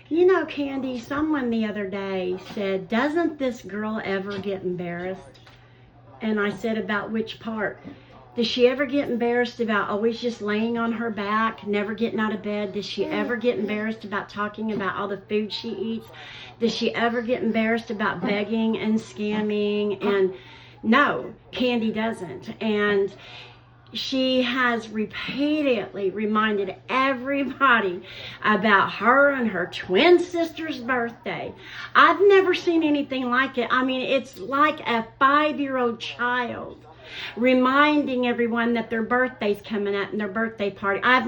You know, Candy, someone the other day said, doesn't this girl ever get embarrassed? And I said, about which part? Does she ever get embarrassed about always just laying on her back, never getting out of bed? Does she ever get embarrassed about talking about all the food she eats? Does she ever get embarrassed about begging and scamming? And no, Candy doesn't. And she has repeatedly reminded everybody about her and her twin sister's birthday. I've never seen anything like it. I mean, it's like a 5-year-old child reminding everyone that their birthday's coming up and their birthday party. I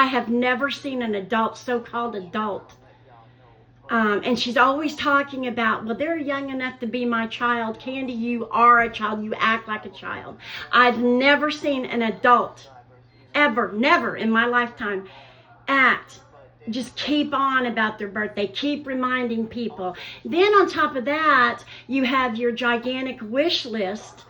have never seen an adult, so-called adult. And she's always talking about, well, they're young enough to be my child. Candy, you are a child. You act like a child. I've never seen an adult, ever, never in my lifetime, just keep on about their birthday. Keep reminding people. Then on top of that, you have your gigantic wish list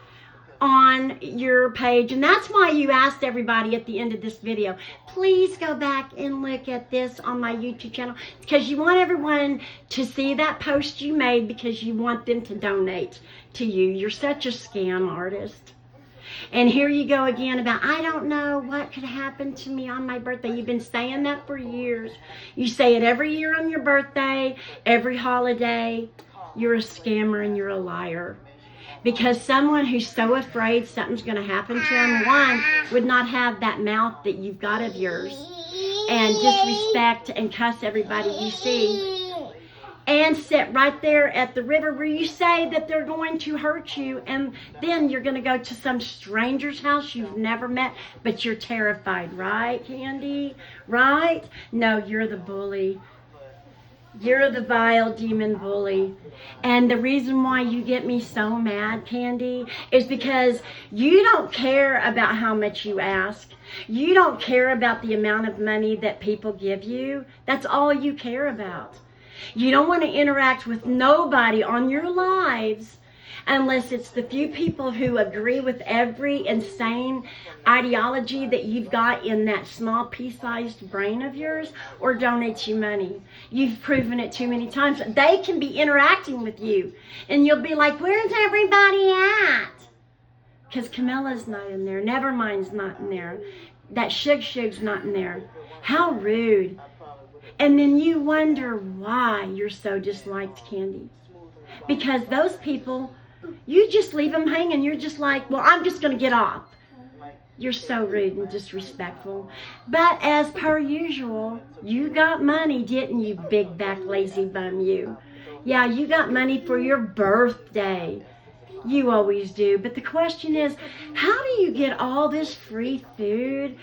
on your page, and that's why you asked everybody at the end of this video, please go back and look at this on my YouTube channel, because you want everyone to see that post you made, because you want them to donate to you. You're such a scam artist. And here you go again about, I don't know what could happen to me on my birthday. You've been saying that for years. You say it every year on your birthday, every holiday. You're a scammer and you're a liar. Because someone who's so afraid something's going to happen to them, one, would not have that mouth that you've got of yours and disrespect and cuss everybody you see, and sit right there at the river where you say that they're going to hurt you, and then you're going to go to some stranger's house you've never met, but you're terrified, right, Candy? Right? No, you're the bully. You're the vile demon bully. And the reason why you get me so mad, Candy, is because you don't care about how much you ask. You don't care about the amount of money that people give you. That's all you care about. You don't want to interact with nobody on your lives unless it's the few people who agree with every insane ideology that you've got in that small pea-sized brain of yours, or donate you money. You've proven it too many times. They can be interacting with you, and you'll be like, where's everybody at? Because Camilla's not in there. Nevermind's not in there. That Shug's not in there. How rude. And then you wonder why you're so disliked, Candy. Because those people, you just leave them hanging. You're just like, well, I'm just going to get off. You're so rude and disrespectful. But as per usual, you got money, didn't you, big back lazy bum you? Yeah, you got money for your birthday. You always do. But the question is, how do you get all this free food?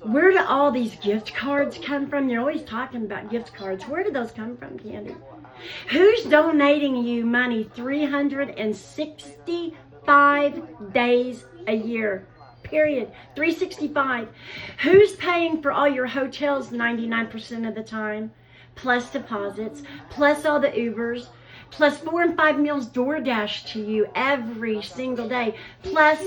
Where do all these gift cards come from? You're always talking about gift cards. Where do those come from, Candy? Who's donating you money 365 days a year? Period. 365. Who's paying for all your hotels 99% of the time? Plus deposits, plus all the Ubers, plus 4 and 5 meals DoorDash to you every single day. Plus.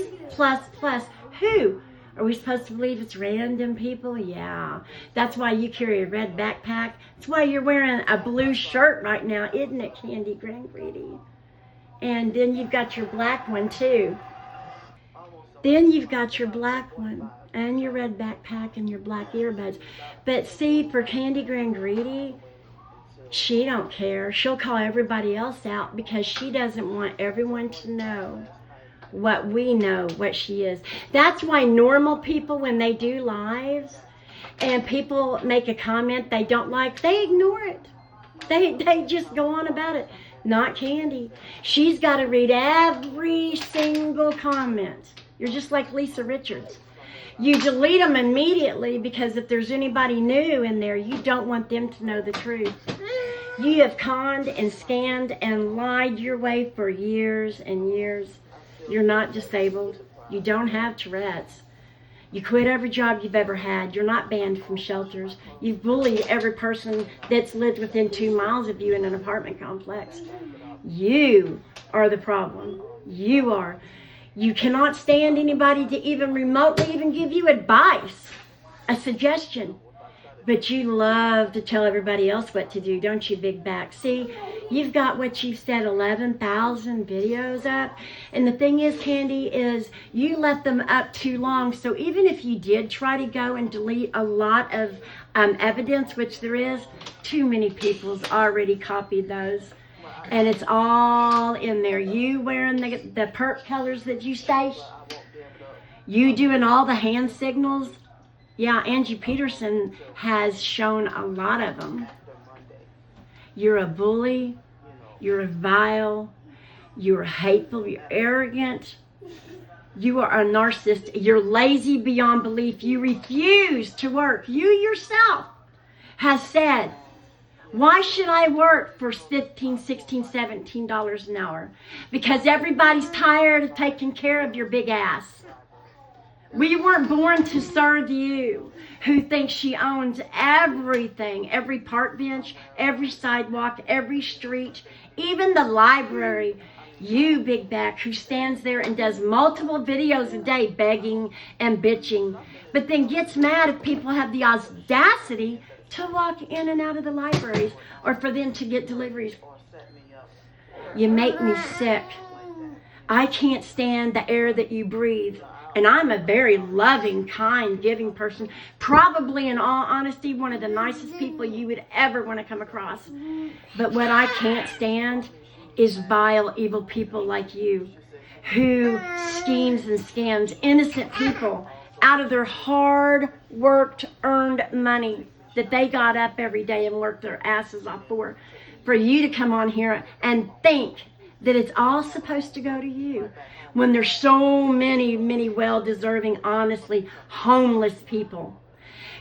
Who? Are we supposed to believe it's random people? Yeah. That's why you carry a red backpack. That's why you're wearing a blue shirt right now, isn't it, Candy Greedy? And then you've got your black one, too. Then you've got your black one and your red backpack and your black earbuds. But see, for Candy Greedy, she don't care. She'll call everybody else out because she doesn't want everyone to know what we know, what she is. That's why normal people, when they do lives and people make a comment they don't like, they ignore it. They just go on about it. Not Candy. She's got to read every single comment. You're just like Lisa Richards. You delete them immediately because if there's anybody new in there, you don't want them to know the truth. You have conned and scammed and lied your way for years and years. You're not disabled. You don't have Tourette's. You quit every job you've ever had. You're not banned from shelters. You've bullied every person that's lived within 2 miles of you in an apartment complex. You are the problem. You are. You cannot stand anybody to even remotely even give you advice, a suggestion. But you love to tell everybody else what to do, don't you, Big Back? See, you've got what you've said, 11,000 videos up. And the thing is, Candy, is you let them up too long. So even if you did try to go and delete a lot of evidence, which there is, too many people's already copied those. And it's all in there. You wearing the perp colors that you say, you doing all the hand signals. Yeah, Angie Peterson has shown a lot of them. You're a bully. You're vile. You're hateful. You're arrogant. You are a narcissist. You're lazy beyond belief. You refuse to work. You yourself has said, why should I work for $15, $16, $17 an hour? Because everybody's tired of taking care of your big ass. We weren't born to serve you, who thinks she owns everything, every park bench, every sidewalk, every street, even the library. You, Big Back, who stands there and does multiple videos a day begging and bitching, but then gets mad if people have the audacity to walk in and out of the libraries or for them to get deliveries. You make me sick. I can't stand the air that you breathe. And I'm a very loving, kind, giving person. Probably, in all honesty, one of the nicest people you would ever want to come across. But what I can't stand is vile, evil people like you, who schemes and scams innocent people out of their hard-worked, earned money that they got up every day and worked their asses off for you to come on here and think that it's all supposed to go to you, when there's so many well-deserving, honestly, homeless people.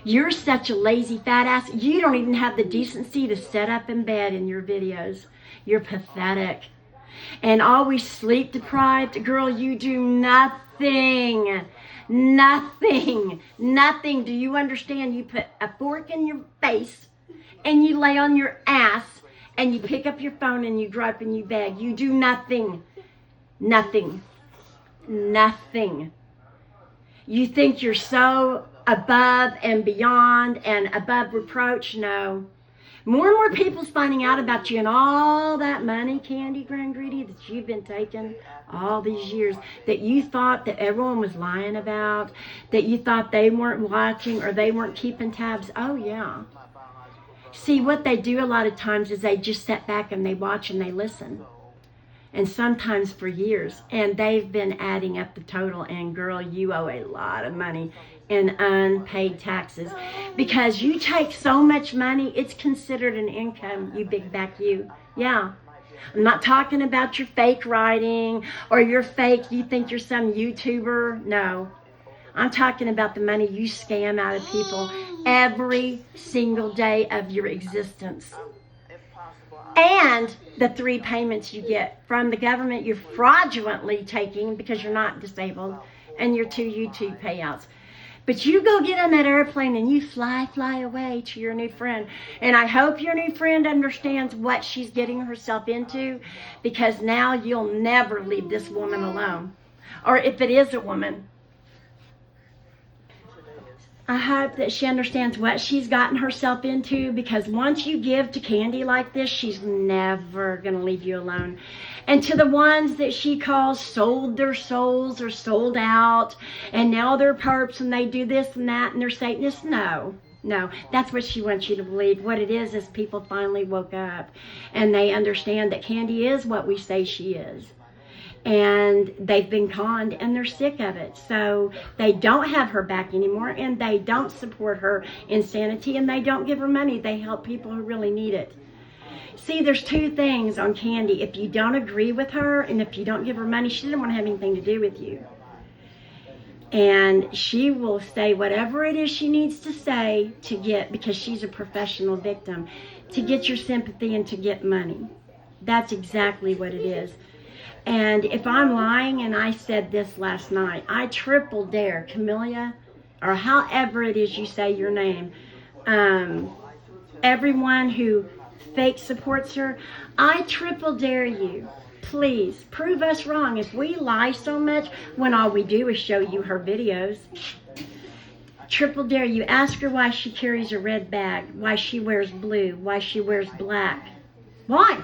You're such a lazy fat ass. You don't even have the decency to sit up in bed in your videos. You're pathetic. And always sleep deprived. Girl, you do nothing. Nothing. Nothing. Do you understand? You put a fork in your face and you lay on your ass and you pick up your phone and you drive and you beg. You do nothing. Nothing. Nothing. You think you're so above and beyond and above reproach? No. More and more people's finding out about you and all that money, Candy Grand Greedy, that you've been taking all these years, that you thought that everyone was lying about, that you thought they weren't watching or they weren't keeping tabs. Oh, yeah. See, what they do a lot of times is they just sit back and they watch and they listen. And sometimes for years. And they've been adding up the total. And girl, you owe a lot of money in unpaid taxes. Because you take so much money, it's considered an income, you Big Back you. Yeah. I'm not talking about your fake writing or your fake, you think you're some YouTuber. No. I'm talking about the money you scam out of people every single day of your existence. And the 3 payments you get from the government you're fraudulently taking because you're not disabled, and your 2 YouTube payouts. But you go get on that airplane and you fly away to your new friend. And I hope your new friend understands what she's getting herself into, because now you'll never leave this woman alone. Or if it is a woman, I hope that she understands what she's gotten herself into, because once you give to Candy like this, she's never going to leave you alone. And to the ones that she calls sold their souls or sold out, and now they're perps and they do this and that and they're Satanists, no, that's what she wants you to believe. What it is people finally woke up and they understand that Candy is what we say she is. And they've been conned and they're sick of it. So they don't have her back anymore, and they don't support her insanity, and they don't give her money. They help people who really need it. See, there's 2 things on Candy. If you don't agree with her and if you don't give her money, she doesn't want to have anything to do with you. And she will say whatever it is she needs to say to get, because she's a professional victim, to get your sympathy and to get money. That's exactly what it is. And if I'm lying, and I said this last night, I triple dare Camellia, or however it is you say your name, everyone who fake supports her, I triple dare you. Please, prove us wrong. If we lie so much when all we do is show you her videos, Triple dare you. Ask her why she carries a red bag, why she wears blue, why she wears black. Why?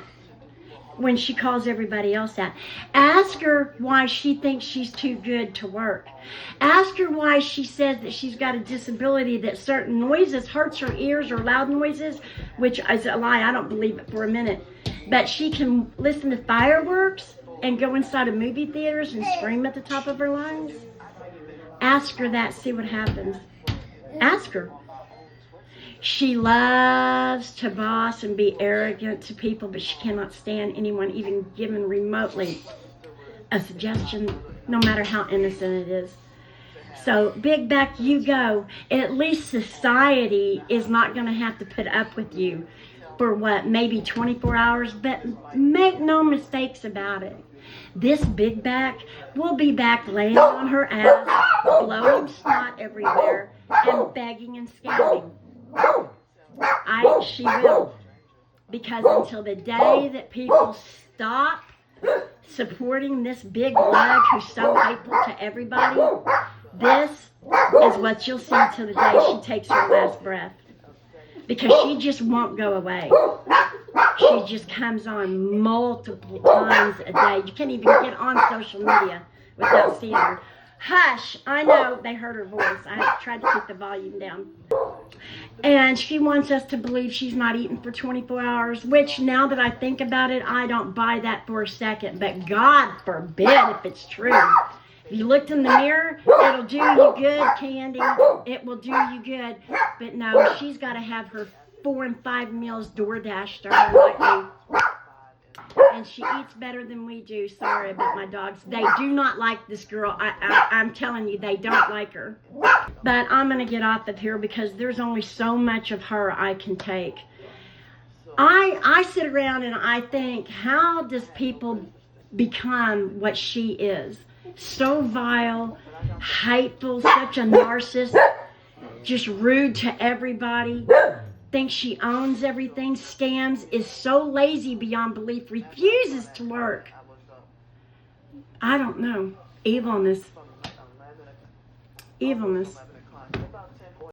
When she calls everybody else out. Ask her why she thinks she's too good to work. Ask her why she says that she's got a disability, that certain noises hurts her ears, or loud noises, which is a lie. I don't believe it for a minute. But she can listen to fireworks and go inside of movie theaters and scream at the top of her lungs. Ask her that, see what happens. Ask her. She loves to boss and be arrogant to people, but she cannot stand anyone even giving remotely a suggestion, no matter how innocent it is. So, big back you go. At least society is not going to have to put up with you for what, maybe 24 hours, but make no mistakes about it. This big back will be back laying on her ass, blowing snot everywhere, and begging and scamming. She will. Because until the day that people stop supporting this big lug who's so hateful to everybody, this is what you'll see till the day she takes her last breath. Because she just won't go away. She just comes on multiple times a day. You can't even get on social media without seeing her. Hush! I know they heard her voice. I tried to keep the volume down. And she wants us to believe she's not eating for 24 hours, which now that I think about it, I don't buy that for a second. But God forbid if it's true. If you looked in the mirror, it'll do you good, Candy. It will do you good. But no, she's got to have her 4 and 5 meals DoorDashed to her like me. And she eats better than we do. Sorry about my dogs. They do not like this girl. I'm telling you, they don't like her. But I'm going to get off of here because there's only so much of her I can take. I sit around and I think, how does people become what she is? So vile, hateful, such a narcissist, just rude to everybody. Thinks she owns everything, scams, is so lazy beyond belief, refuses to work. I don't know. Evilness. Evilness.